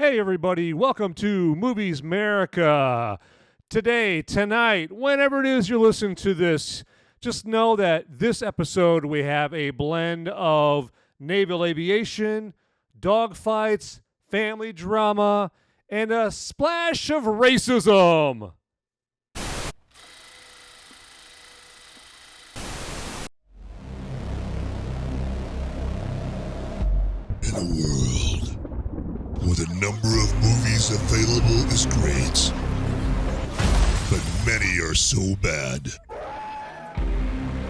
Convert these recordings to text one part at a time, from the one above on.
Hey everybody, welcome to MoviesMerica. Today, tonight, whenever it is you're listening to this, just know that this episode we have a blend of naval aviation, dogfights, family drama, and a splash of racism. In a world where the number of movies available is great, but many are so bad,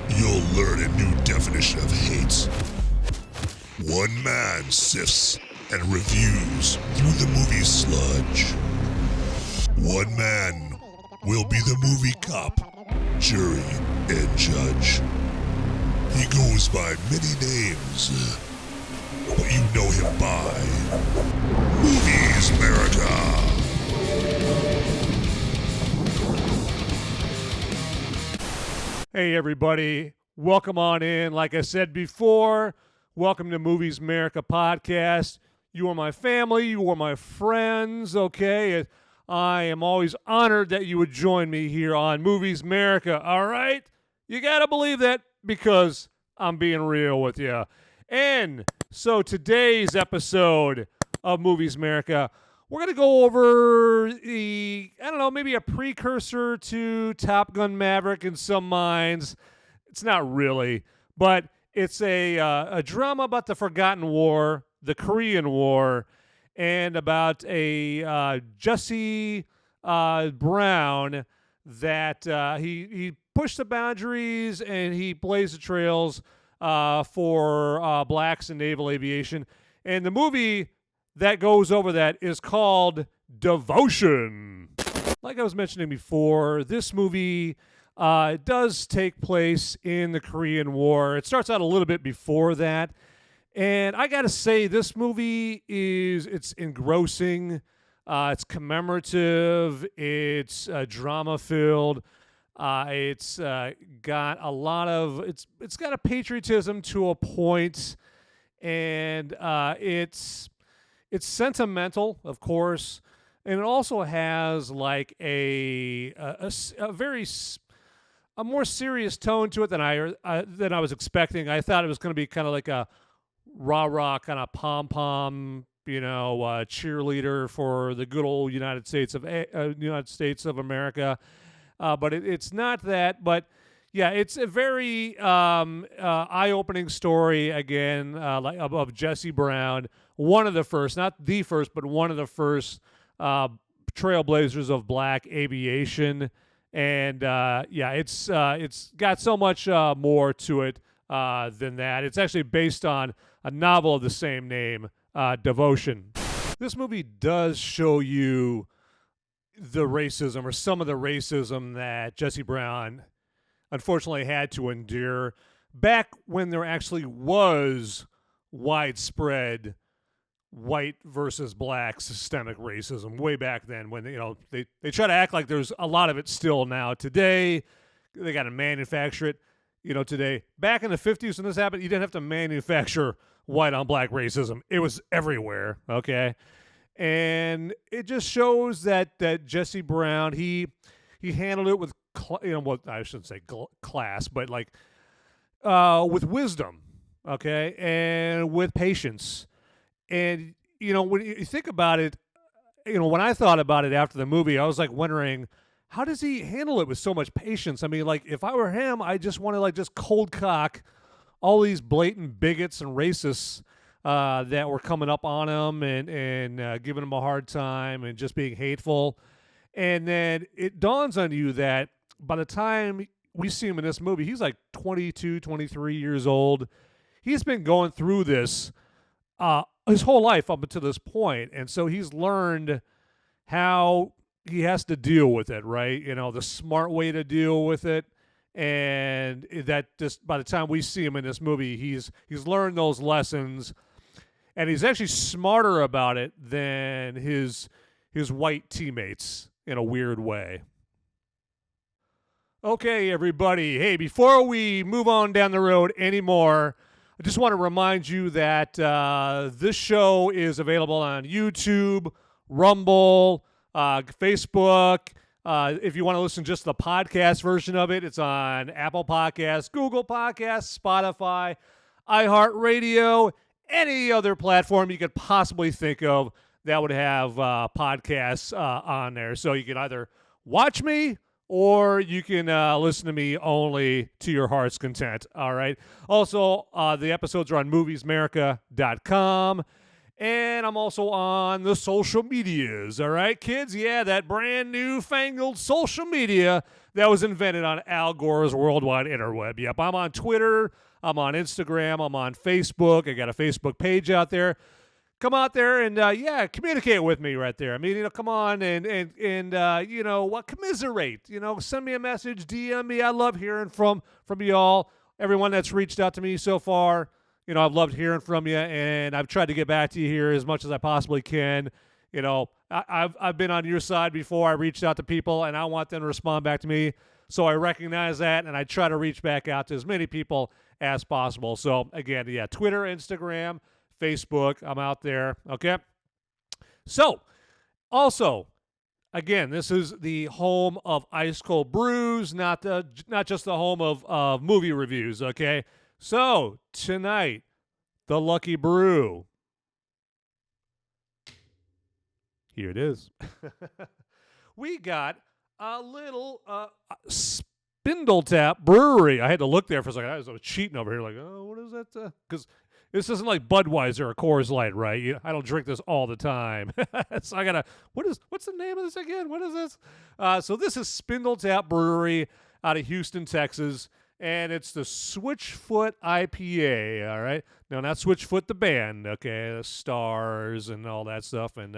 you'll learn a new definition of hate. One man sifts and reviews through the movie sludge. One man will be the movie cop, jury, and judge. He goes by many names, but you know him by MoviesMerica. Hey everybody, welcome on in. Like I said before, welcome to MoviesMerica podcast. You are my family, you are my friends, okay? I am always honored that you would join me here on MoviesMerica, all right? You gotta believe that because I'm being real with you. And so today's episode of MoviesMerica, we're going to go over maybe a precursor to Top Gun Maverick in some minds. It's not really, but it's a drama about the Forgotten War, the Korean War, and about a Jesse Brown that he pushed the boundaries and he blazed the trails for blacks in naval aviation. And the movie that goes over that is called Devotion. Like I was mentioning before, this movie does take place in the Korean War. It starts out a little bit before that. And I got to say, this movie it's engrossing. It's commemorative. It's drama-filled. It's got a lot of it's got a patriotism to a point, and it's sentimental, of course, and it also has like a more serious tone to it than I was expecting. I thought it was going to be kind of like a rah-rah kind of pom-pom, cheerleader for the good old United States of America. But it's not that. But yeah, it's a very eye-opening story again, of Jesse Brown, one of the first, not the first, but one of the first trailblazers of black aviation. And it's got so much more to it than that. It's actually based on a novel of the same name, Devotion. This movie does show you the racism, or some of the racism, that Jesse Brown unfortunately had to endure back when there actually was widespread white versus black systemic racism way back then, when they try to act like there's a lot of it still now. Today they got to manufacture it. Today, back in the 50s when this happened, you didn't have to manufacture white on black racism. It was everywhere, okay? And it just shows that Jesse Brown, he handled it with, I shouldn't say class, but with wisdom, okay, and with patience. And, when you think about it, when I thought about it after the movie, I was wondering, how does he handle it with so much patience? I mean, if I were him, I just want to just cold cock all these blatant bigots and racists that were coming up on him and giving him a hard time and just being hateful. And then it dawns on you that by the time we see him in this movie, he's 22, 23 years old. He's been going through this his whole life up until this point. And so he's learned how he has to deal with it, right? The smart way to deal with it. And that just by the time we see him in this movie, he's learned those lessons. And he's actually smarter about it than his white teammates in a weird way. Okay, everybody. Hey, before we move on down the road anymore, I just want to remind you that this show is available on YouTube, Rumble, Facebook. If you want to listen just to the podcast version of it, it's on Apple Podcasts, Google Podcasts, Spotify, iHeartRadio, any other platform you could possibly think of that would have podcasts on there. So you can either watch me or you can listen to me only to your heart's content. All right. Also, the episodes are on MoviesMerica.com. And I'm also on the social medias, all right, kids? Yeah, that brand new fangled social media that was invented on Al Gore's worldwide interweb. Yep, I'm on Twitter, I'm on Instagram, I'm on Facebook. I got a Facebook page out there. Come out there and, communicate with me right there. I mean, come on and commiserate. Send me a message, DM me. I love hearing from y'all, everyone that's reached out to me so far. I've loved hearing from you, and I've tried to get back to you here as much as I possibly can. I've been on your side before. I reached out to people, and I want them to respond back to me. So I recognize that, and I try to reach back out to as many people as possible. So, again, Twitter, Instagram, Facebook, I'm out there, okay? So, also, again, this is the home of Ice Cold Brews, not just the home of movie reviews, okay? So, tonight, the Lucky Brew. Here it is. We got a little Spindle Tap Brewery. I had to look there for a second. I was cheating over here like, oh, what is that? Because this isn't like Budweiser or Coors Light, right? I don't drink this all the time. So I got to, what's the name of this again? What is this? So this is Spindle Tap Brewery out of Houston, Texas. And it's the Switchfoot IPA, all right? No, not Switchfoot the band, okay? The Stars and all that stuff. And,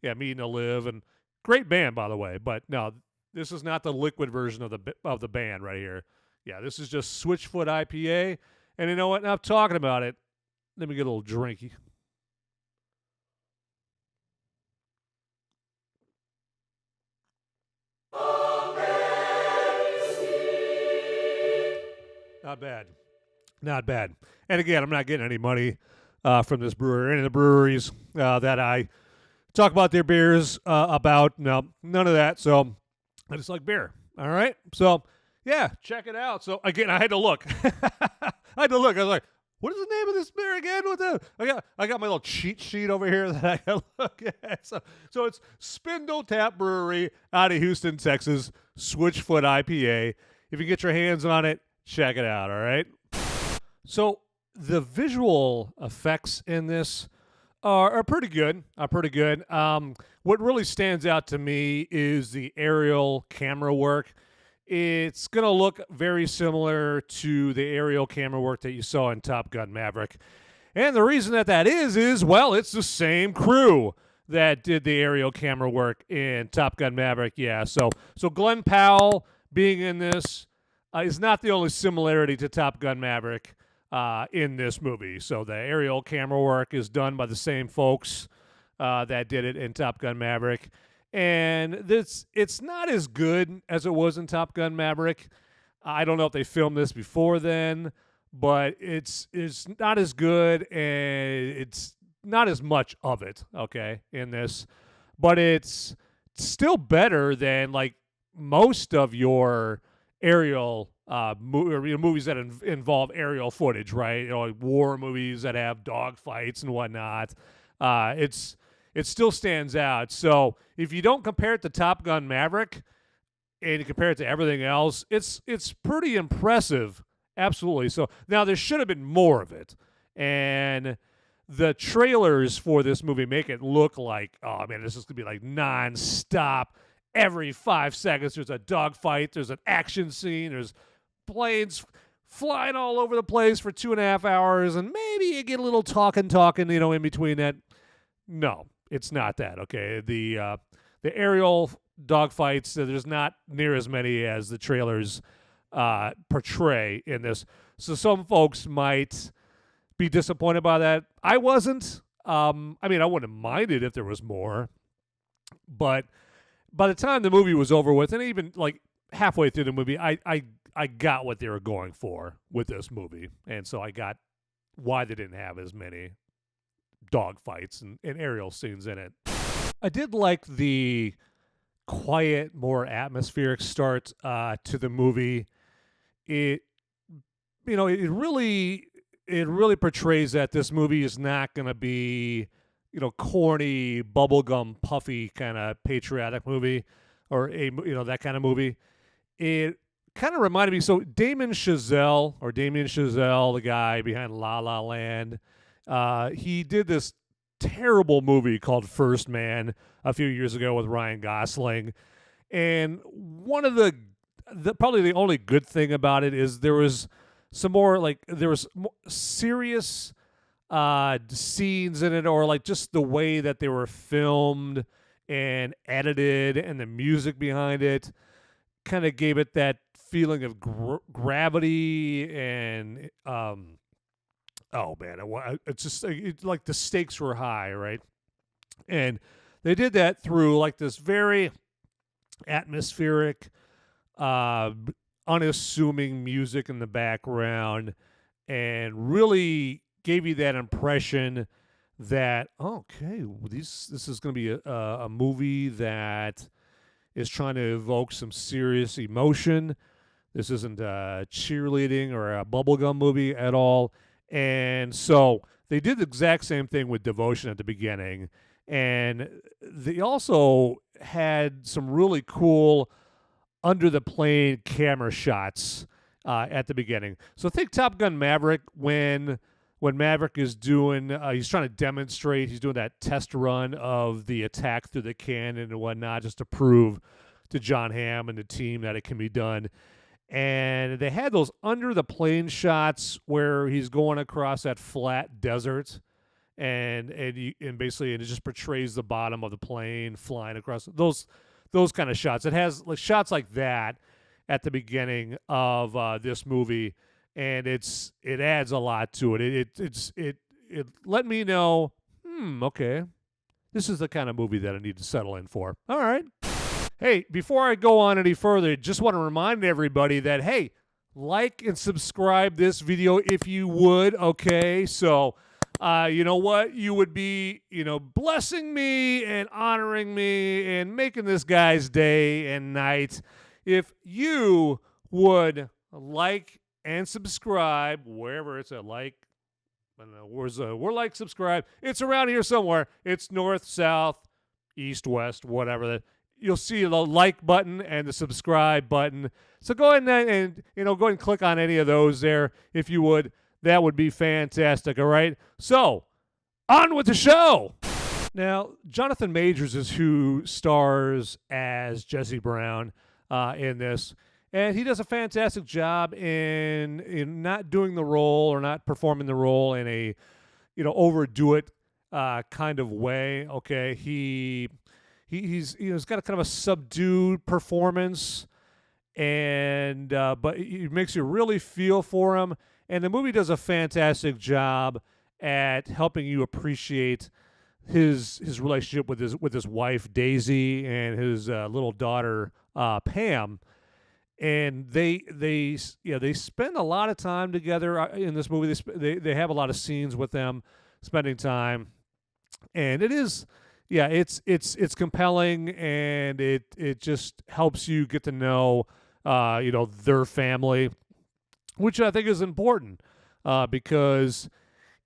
Meeting to Live. And great band, by the way. But, no, this is not the liquid version of the band right here. Yeah, this is just Switchfoot IPA. And you know what? Now I'm talking about it. Let me get a little drinky. Not bad. And again, I'm not getting any money from this brewery or any of the breweries that I talk about their beers about. No, none of that. So I just like beer. All right. So yeah, check it out. So again, I had to look. I was like, what is the name of this beer again? I got my little cheat sheet over here that I can look at. So it's Spindle Tap Brewery out of Houston, Texas, Switchfoot IPA. If you get your hands on it, check it out, all right? So the visual effects in this are pretty good. What really stands out to me is the aerial camera work. It's going to look very similar to the aerial camera work that you saw in Top Gun Maverick. And the reason that is, well, it's the same crew that did the aerial camera work in Top Gun Maverick. Yeah, so Glen Powell being in this is not the only similarity to Top Gun Maverick in this movie. So the aerial camera work is done by the same folks that did it in Top Gun Maverick. And it's not as good as it was in Top Gun Maverick. I don't know if they filmed this before then, but it's not as good, and it's not as much of it, okay, in this. But it's still better than, like, most of your aerial movies that involve aerial footage, right? Like war movies that have dogfights and whatnot. It still stands out. So if you don't compare it to Top Gun Maverick and you compare it to everything else, it's pretty impressive. Absolutely. So now there should have been more of it. And the trailers for this movie make it look like, oh man, this is going to be like nonstop. Every 5 seconds there's a dogfight, there's an action scene, there's planes flying all over the place for 2.5 hours, and maybe you get a little talking, in between that. No, it's not that, okay? The aerial dogfights, there's not near as many as the trailers portray in this. So some folks might be disappointed by that. I wasn't. I wouldn't have minded if there was more. But by the time the movie was over with, and even like halfway through the movie, I got what they were going for with this movie. And so I got why they didn't have as many dog fights and aerial scenes in it. I did like the quiet, more atmospheric start to the movie. It it really portrays that this movie is not going to be corny, bubblegum, puffy kind of patriotic movie, or that kind of movie. It kind of reminded me. So Damien Chazelle, the guy behind La La Land, he did this terrible movie called First Man a few years ago with Ryan Gosling, and one of the probably the only good thing about it is there was more serious scenes in it, or like just the way that they were filmed and edited, and the music behind it kind of gave it that feeling of gravity and oh man, it's just like the stakes were high, right? And they did that through like this very atmospheric, unassuming music in the background, and really gave you that impression that okay, this is going to be a movie that is trying to evoke some serious emotion. This isn't cheerleading or a bubblegum movie at all. And so they did the exact same thing with Devotion at the beginning. And they also had some really cool under the plane camera shots at the beginning. So think Top Gun Maverick when Maverick is doing, he's trying to demonstrate, he's doing that test run of the attack through the cannon and whatnot, just to prove to John Hamm and the team that it can be done. And they had those under the plane shots where he's going across that flat desert, and basically it just portrays the bottom of the plane flying across those kind of shots. It has like shots like that at the beginning of this movie, and it adds a lot to it. It let me know, okay, this is the kind of movie that I need to settle in for. All right. Hey, before I go on any further, just want to remind everybody that, hey, like and subscribe this video if you would, okay? So, you know what? You would be, blessing me and honoring me and making this guy's day and night if you would like and subscribe wherever it's at. Like, I don't know, we're like, subscribe. It's around here somewhere. It's north, south, east, west, whatever. You'll see the like button and the subscribe button. So go ahead and go ahead and click on any of those there if you would. That would be fantastic, all right? So, on with the show. Now, Jonathan Majors is who stars as Jesse Brown in this. And he does a fantastic job in not doing the role or not performing the role in a, overdo it kind of way, okay? He's got a kind of a subdued performance, and but it makes you really feel for him. And the movie does a fantastic job at helping you appreciate his relationship with his wife Daisy and his little daughter Pam. And they spend a lot of time together in this movie. They have a lot of scenes with them spending time, and it is. Yeah, it's compelling, and it just helps you get to know their family, which I think is important because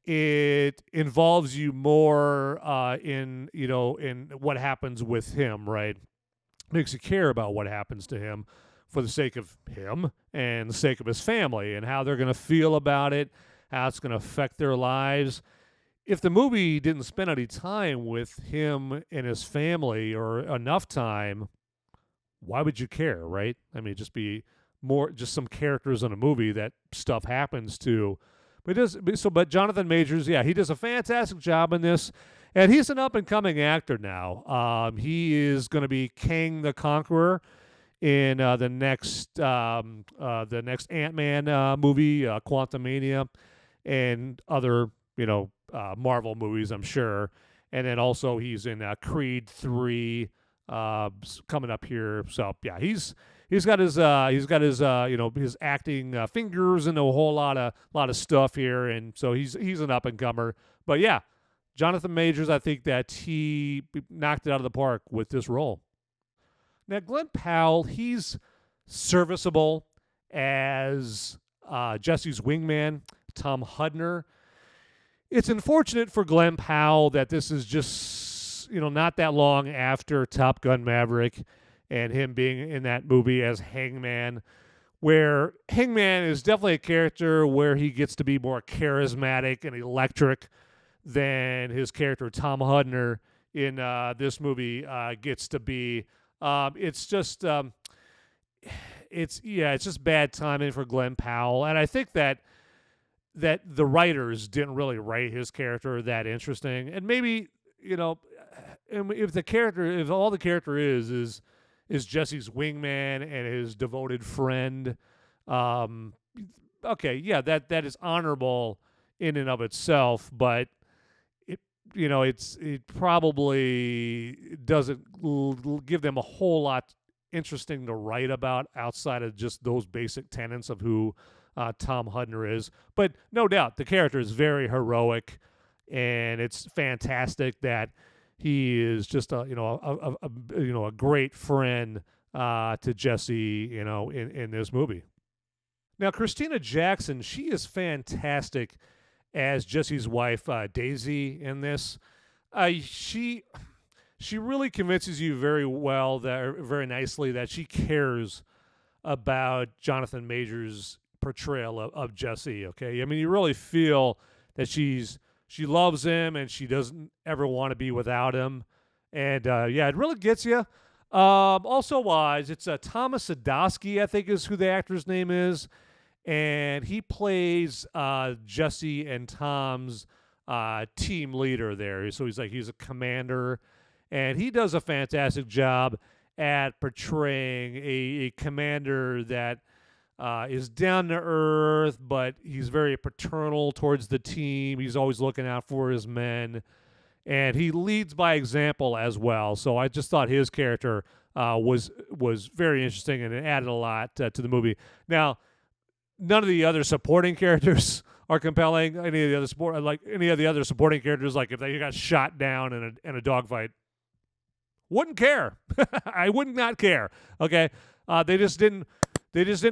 it involves you more in what happens with him, right? Makes you care about what happens to him for the sake of him and the sake of his family and how they're going to feel about it, how it's going to affect their lives. If the movie didn't spend any time with him and his family, or enough time, why would you care, right? I mean, just some characters in a movie that stuff happens to. But Jonathan Majors, he does a fantastic job in this, and he's an up and coming actor now. He is going to be Kang the Conqueror in the next Ant-Man movie, Quantumania, and other Marvel movies, I'm sure. And then also he's in Creed 3 coming up here. So yeah, he's got his his acting fingers into a whole lot of stuff here, and so he's an up and comer. But yeah, Jonathan Majors, I think that he knocked it out of the park with this role. Now, Glen Powell, he's serviceable as Jesse's wingman, Tom Hudner. It's unfortunate for Glen Powell that this is just, not that long after Top Gun Maverick and him being in that movie as Hangman, where Hangman is definitely a character where he gets to be more charismatic and electric than his character Tom Hudner in this movie gets to be. It's just bad timing for Glen Powell, and I think that the writers didn't really write his character that interesting, and maybe if all the character is Jesse's wingman and his devoted friend, okay, yeah, that is honorable in and of itself, but it probably doesn't give them a whole lot interesting to write about outside of just those basic tenets of who Tom Hudner is. But no doubt the character is very heroic, and it's fantastic that he is just a great friend to Jesse in this movie. Now, Christina Jackson, she is fantastic as Jesse's wife, Daisy, in this. She really convinces you very nicely that she cares about Jonathan Majors' portrayal of Jesse. Okay, I mean, you really feel that she loves him and she doesn't ever want to be without him, and it really gets you. Also, it's Thomas Sadoski, I think, is who the actor's name is. And he plays Jesse and Tom's team leader there. So he's a commander, and he does a fantastic job at portraying a commander that is down to earth, but he's very paternal towards the team. He's always looking out for his men, and he leads by example as well. So I just thought his character was very interesting, and it added a lot to the movie. Now, none of the other supporting characters are compelling. Any of the other supporting characters, like if they got shot down in a dogfight, wouldn't care. I would not care. Okay, they just didn't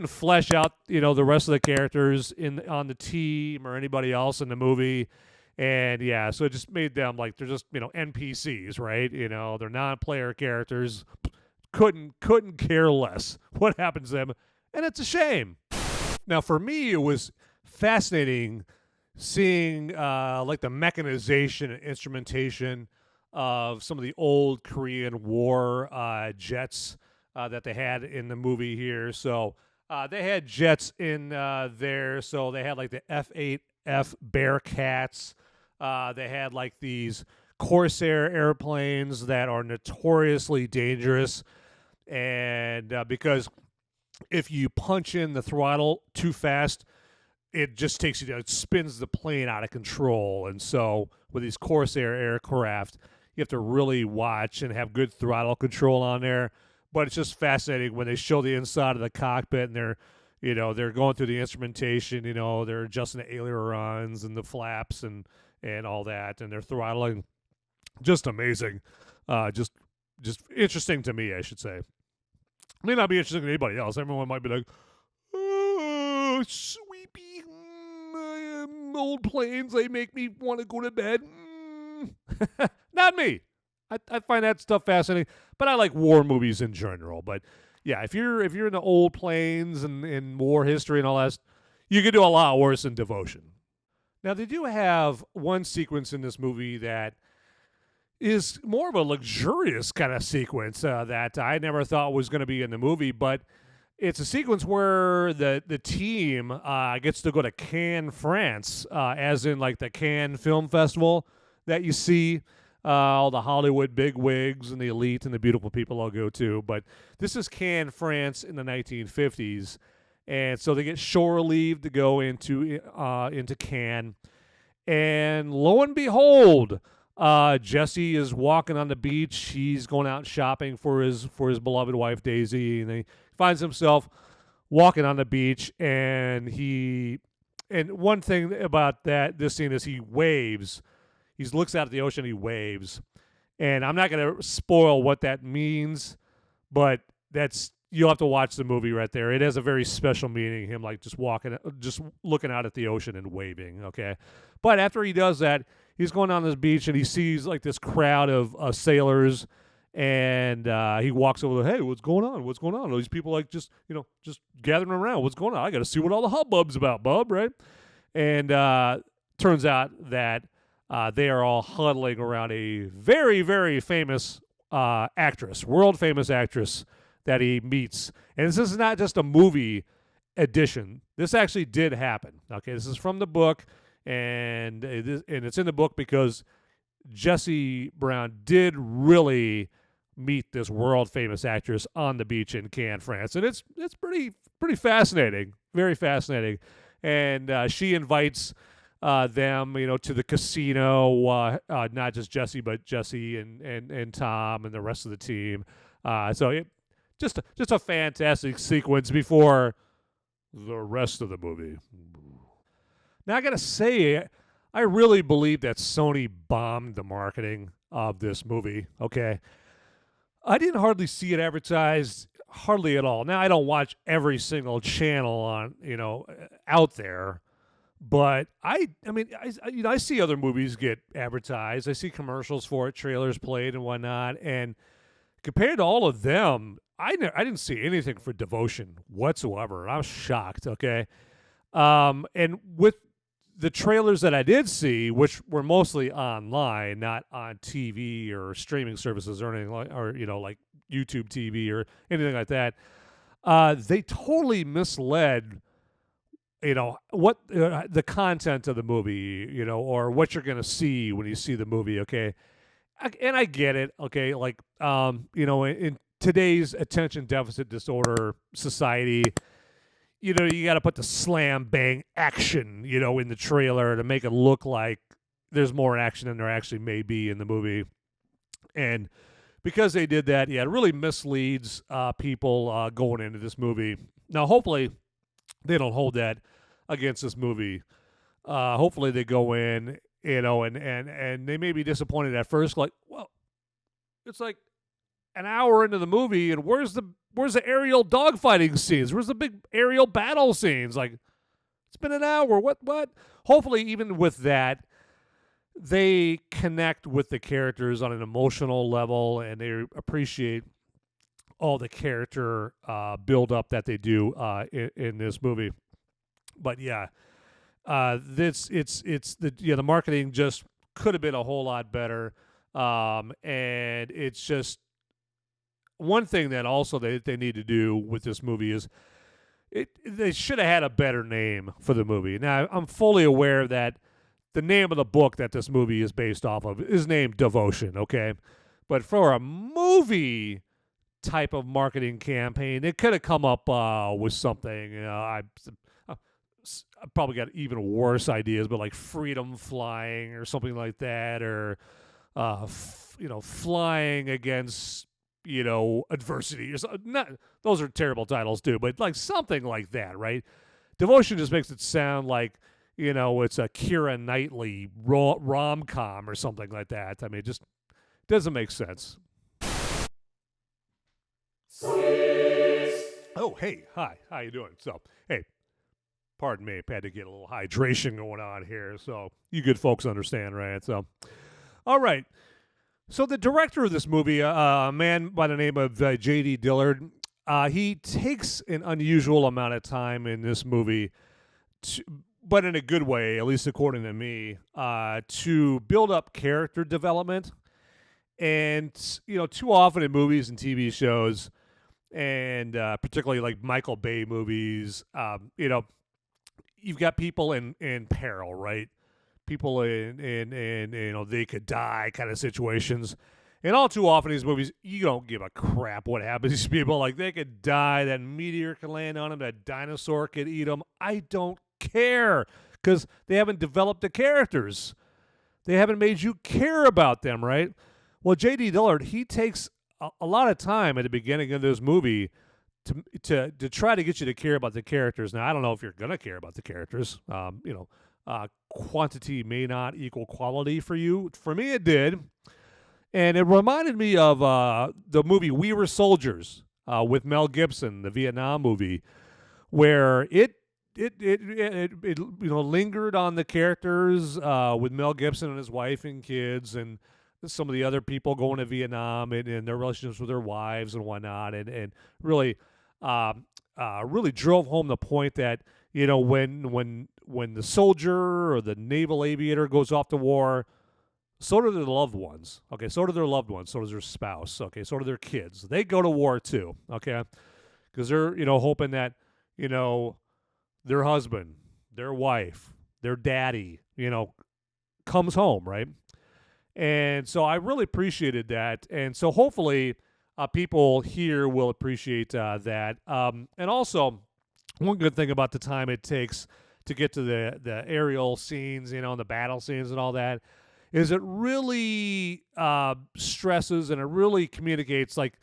flesh out the rest of the characters on the team or anybody else in the movie, and so it just made them like they're just NPCs, right? They're non-player characters. Couldn't care less what happens to them, and it's a shame. Now, for me, it was fascinating seeing the mechanization and instrumentation of some of the old Korean War jets that they had in the movie here. So they had jets in there. So they had like the F-8F Bearcats. They had like these Corsair airplanes that are notoriously dangerous, and because if you punch in the throttle too fast, it just takes you down. It spins the plane out of control. And so with these Corsair aircraft, you have to really watch and have good throttle control on there. But it's just fascinating when they show the inside of the cockpit and they're going through the instrumentation, they're adjusting the ailerons and the flaps and all that, and they're throttling. Just amazing. Just interesting to me, I should say. May not be interesting to anybody else. Everyone might be like, oh, sweepy, old planes, they make me want to go to bed. Not me. I find that stuff fascinating, but I like war movies in general. But yeah, if you're into old planes and war history and all that, you could do a lot worse than Devotion. Now, they do have one sequence in this movie that is more of a luxurious kind of sequence that I never thought was going to be in the movie, but it's a sequence where the team gets to go to Cannes, France, as in like the Cannes Film Festival that you see all the Hollywood bigwigs and the elite and the beautiful people all go to. But this is Cannes, France in the 1950s, and so they get shore leave to go into Cannes, and lo and behold, Jesse is walking on the beach. He's going out shopping for his beloved wife Daisy, and he finds himself walking on the beach. And one thing about this scene is he waves he looks out at the ocean, he waves. And I'm not going to spoil what that means, but you'll have to watch the movie right there. It has a very special meaning, him like just looking out at the ocean and waving, okay? But after he does that, he's going down this beach and he sees like this crowd of sailors, and he walks over, hey, what's going on? What's going on? All these people like just gathering around. What's going on? I got to see what all the hubbub's about, bub, right? And turns out that they are all huddling around a very, very famous actress, world-famous actress that he meets. And this is not just a movie edition. This actually did happen. Okay, this is from the book, and it's in the book because Jesse Brown did really meet this world-famous actress on the beach in Cannes, France. And it's pretty fascinating, very fascinating. And she invites them, to the casino, not just Jesse, but Jesse and Tom and the rest of the team. Just a fantastic sequence before the rest of the movie. Now I gotta say, I really believe that Sony bombed the marketing of this movie. Okay, I didn't hardly see it advertised, hardly at all. Now I don't watch every single channel on out there. But I see other movies get advertised. I see commercials for it, trailers played and whatnot. And compared to all of them, I didn't see anything for Devotion whatsoever. I was shocked. Okay, and with the trailers that I did see, which were mostly online, not on TV or streaming services or anything like YouTube TV or anything like that, they totally misled. What the content of the movie, or what you're going to see when you see the movie, okay? And I get it, okay? Like, in today's attention deficit disorder society, you got to put the slam bang action, in the trailer to make it look like there's more action than there actually may be in the movie. And because they did that, it really misleads people going into this movie. Now, hopefully, they don't hold that against this movie. Hopefully they go in, and they may be disappointed at first. Like, well, it's like an hour into the movie, and where's the aerial dogfighting scenes? Where's the big aerial battle scenes? Like, it's been an hour. What? Hopefully, even with that, they connect with the characters on an emotional level, and they appreciate all the character build up that they do in this movie. But yeah, the marketing just could have been a whole lot better, and it's just one thing that also they need to do with this movie is they should have had a better name for the movie. Now I'm fully aware that the name of the book that this movie is based off of is named Devotion, okay, but for a movie type of marketing campaign, it could have come up with something. I probably got even worse ideas, but like freedom flying or something like that, or flying against adversity or something. Those are terrible titles too, but like something like that, right? Devotion just makes it sound like it's a Keira Knightley rom-com or something like that. I mean, it just doesn't make sense. Oh, hey, hi, how you doing? So, hey, pardon me, I had to get a little hydration going on here, so you good folks understand, right? So, all right. So the director of this movie, a man by the name of J.D. Dillard, he takes an unusual amount of time in this movie, but in a good way, at least according to me, to build up character development. And, too often in movies and TV shows, and particularly like Michael Bay movies, you've got people in peril, right? People in they could die kind of situations. And all too often in these movies, you don't give a crap what happens to these people. Like, they could die, that meteor could land on them, that dinosaur could eat them. I don't care, because they haven't developed the characters. They haven't made you care about them, right? Well, J.D. Dillard, he takes a lot of time at the beginning of this movie to try to get you to care about the characters. Now, I don't know if you're going to care about the characters. quantity may not equal quality for you. For me, it did. And it reminded me of the movie We Were Soldiers with Mel Gibson, the Vietnam movie, where it lingered on the characters with Mel Gibson and his wife and kids, and some of the other people going to Vietnam and their relationships with their wives and whatnot, and really really drove home the point that when the soldier or the naval aviator goes off to war, so do their loved ones. Okay, so do their loved ones. So does their spouse. Okay, so do their kids. They go to war too. Okay, because they're hoping that their husband, their wife, their daddy, comes home, right? And so I really appreciated that. And so hopefully people here will appreciate that. And also, one good thing about the time it takes to get to the aerial scenes, and the battle scenes and all that, is it really stresses and it really communicates like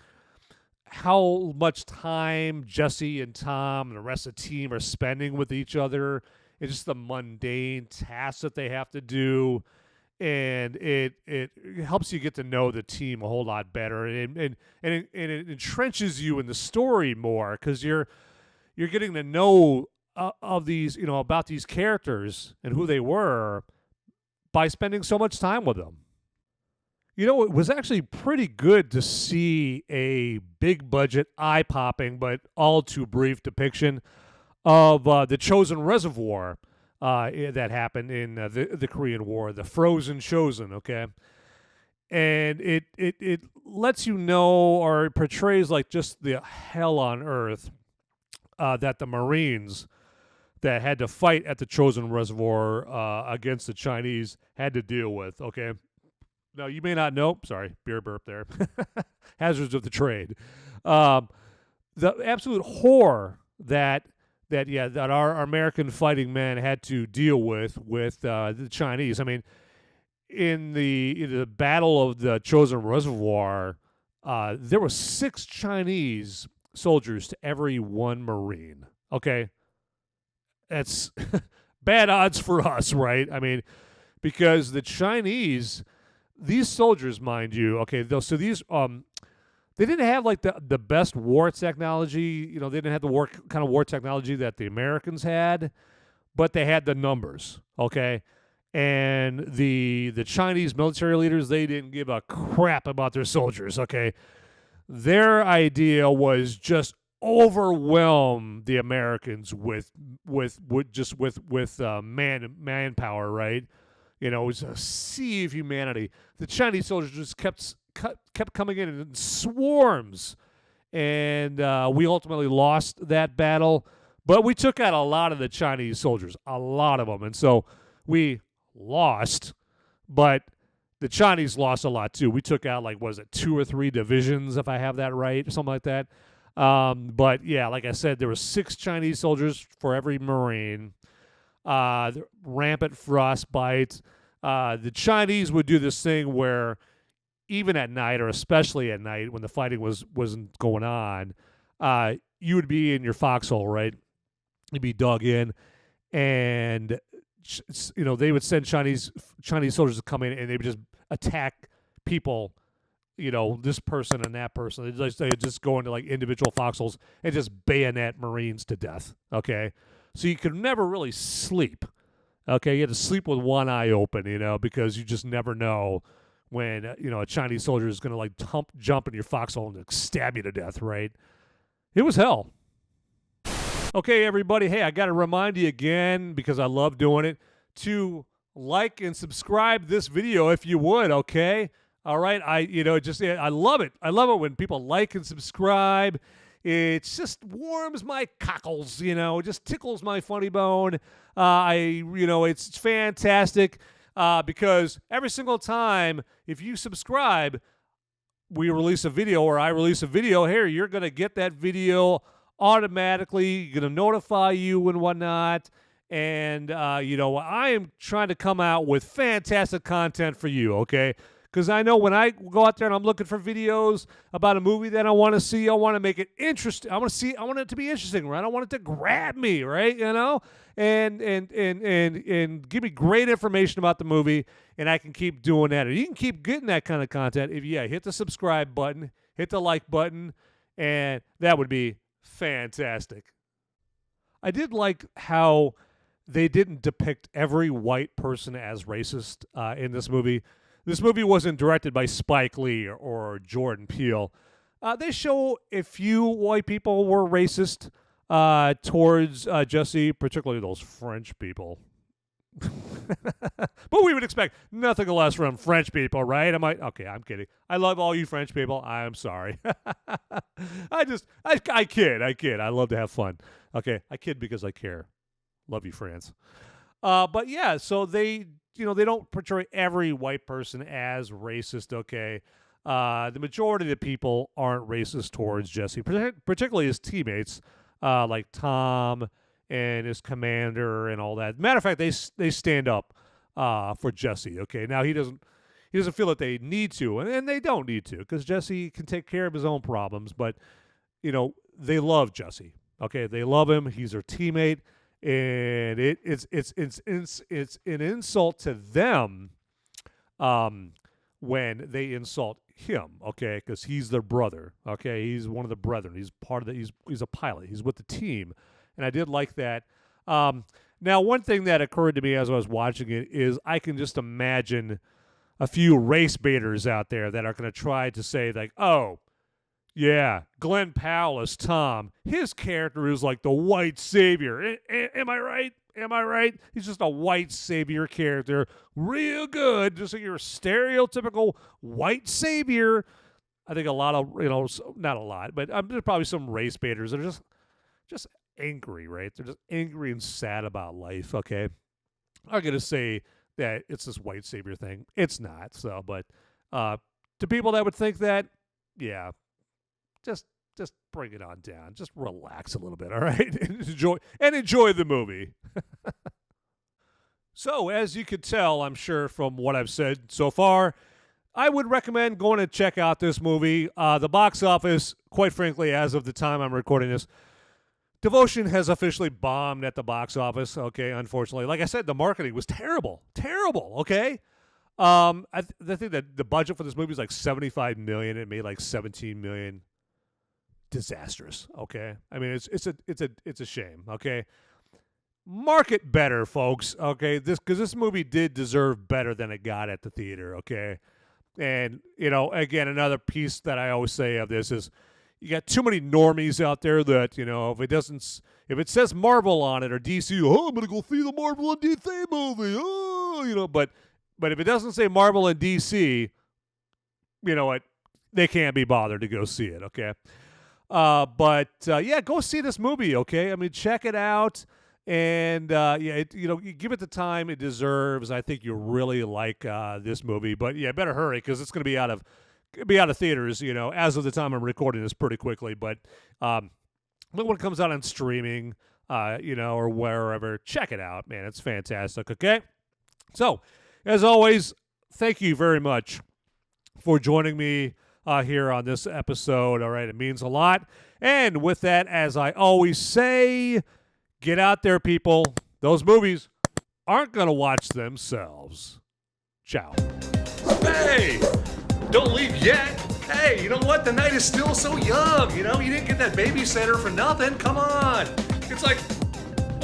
how much time Jesse and Tom and the rest of the team are spending with each other. It's just the mundane tasks that they have to do, and it helps you get to know the team a whole lot better, and it entrenches you in the story more because you're getting to know of these about these characters and who they were by spending so much time with them. It was actually pretty good to see a big budget, eye-popping, but all too brief depiction of the Chosen Reservoir that happened in the Korean War, the Frozen Chosen, okay? And it lets you know, or it portrays like just the hell on earth that the Marines that had to fight at the Chosen Reservoir against the Chinese had to deal with, okay? Now, you may not know, sorry, beer burp there, hazards of the trade. The absolute horror that our American fighting men had to deal with the Chinese. I mean, in the Battle of the Chosen Reservoir, there were 6 Chinese soldiers to every 1 Marine, okay? That's bad odds for us, right? I mean, because the Chinese, these soldiers, mind you, okay, so these they didn't have like the best war technology. They didn't have the kind of war technology that the Americans had, but they had the numbers, okay? And the Chinese military leaders, they didn't give a crap about their soldiers, okay? Their idea was just overwhelm the Americans with manpower, right? It was a sea of humanity. The Chinese soldiers just kept coming in swarms, and we ultimately lost that battle. But we took out a lot of the Chinese soldiers, a lot of them, and so we lost. But the Chinese lost a lot too. We took out 2 or 3 divisions, if I have that right, or something like that. But yeah, like I said, there were 6 Chinese soldiers for every Marine. Rampant frostbite. The Chinese would do this thing where even at night, or especially at night when the fighting wasn't going on, you would be in your foxhole, right? You'd be dug in, and they would send Chinese soldiers to come in, and they would just attack people. This person and that person. They just go into individual foxholes and just bayonet Marines to death. Okay, so you could never really sleep. Okay, you had to sleep with one eye open, because you just never know when a Chinese soldier is going to jump in your foxhole and stab you to death. Right? It was hell. Okay, everybody. Hey, I got to remind you again, because I love doing it, to like and subscribe this video if you would. Okay. All right, I love it. I love it when people like and subscribe. It just warms my cockles, just tickles my funny bone. It's fantastic because every single time if you subscribe, we release a video or I release a video, here, you're going to get that video automatically. Going to notify you and whatnot. And, I am trying to come out with fantastic content for you, okay? Because I know when I go out there and I'm looking for videos about a movie that I want to see, I want to make it interesting. I want it to be interesting, right? I want it to grab me, right? You know, and give me great information about the movie, and I can keep doing that. And you can keep getting that kind of content if you hit the subscribe button, hit the like button, and that would be fantastic. I did like how they didn't depict every white person as racist in this movie. This movie wasn't directed by Spike Lee or Jordan Peele. They show a few white people were racist towards Jesse, particularly those French people. But we would expect nothing less from French people, right? Okay, I'm kidding. I love all you French people. I'm sorry. I kid. I love to have fun. Okay, I kid because I care. Love you, France. But yeah, so they don't portray every white person as racist, okay? The majority of the people aren't racist towards Jesse, particularly his teammates, like Tom and his commander and all that. Matter of fact, they stand up for Jesse, okay? Now, he doesn't feel that they need to, and they don't need to, because Jesse can take care of his own problems, but, they love Jesse, okay? They love him. He's their teammate. And it's an insult to them when they insult him, okay? Because he's their brother, okay? He's one of the brethren. He's part of he's a pilot. He's with the team, and I did like that. Now, one thing that occurred to me as I was watching it is I can just imagine a few race baiters out there that are going to try to say like, oh, yeah, Glen Powell as Tom. His character is like the white savior. Am I right? Am I right? He's just a white savior character. Real good. Just like your stereotypical white savior. I think a lot of, not a lot, but there's probably some race baiters that are just angry, right? They're just angry and sad about life, okay? I'm going to say that it's this white savior thing. It's not, so, but to people that would think that, yeah, just bring it on down. Just relax a little bit, all right? enjoy the movie. So, as you could tell, I'm sure from what I've said so far, I would recommend going to check out this movie. The box office, quite frankly, as of the time I'm recording this, Devotion has officially bombed at the box office, okay, unfortunately. Like I said, the marketing was terrible, okay? I think that the budget for this movie is like $75 million. It made like $17 million. Disastrous, okay? I mean, it's a shame, okay? Market better, folks, okay? Because this movie did deserve better than it got at the theater, okay? And, again, another piece that I always say of this is you got too many normies out there that, if it says Marvel on it or DC, I'm going to go see the Marvel and DC movie, but if it doesn't say Marvel and DC, you know what? They can't be bothered to go see it, okay? But go see this movie, okay? I mean, check it out, and give it the time it deserves. I think you'll really like this movie, but yeah, better hurry because it's going to be out of theaters. As of the time I'm recording this, pretty quickly. But when it comes out on streaming, or wherever, check it out, man. It's fantastic. Okay, so as always, thank you very much for joining me here on this episode. All right, it means a lot. And with that, as I always say, get out there, people. Those movies aren't going to watch themselves. Ciao. Hey, don't leave yet. Hey, you know what? The night is still so young. You didn't get that babysitter for nothing. Come on. It's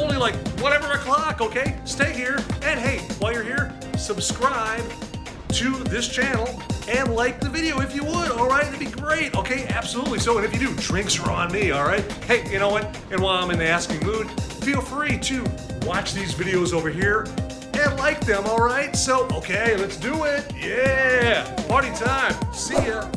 only whatever o'clock, okay? Stay here. And hey, while you're here, subscribe to this channel and like the video if you would, all right? It'd be great, okay? Absolutely. So, and if you do, drinks are on me, all right? Hey, you know what? And while I'm in the asking mood, feel free to watch these videos over here and like them, all right? So, okay, let's do it. Yeah, party time. See ya.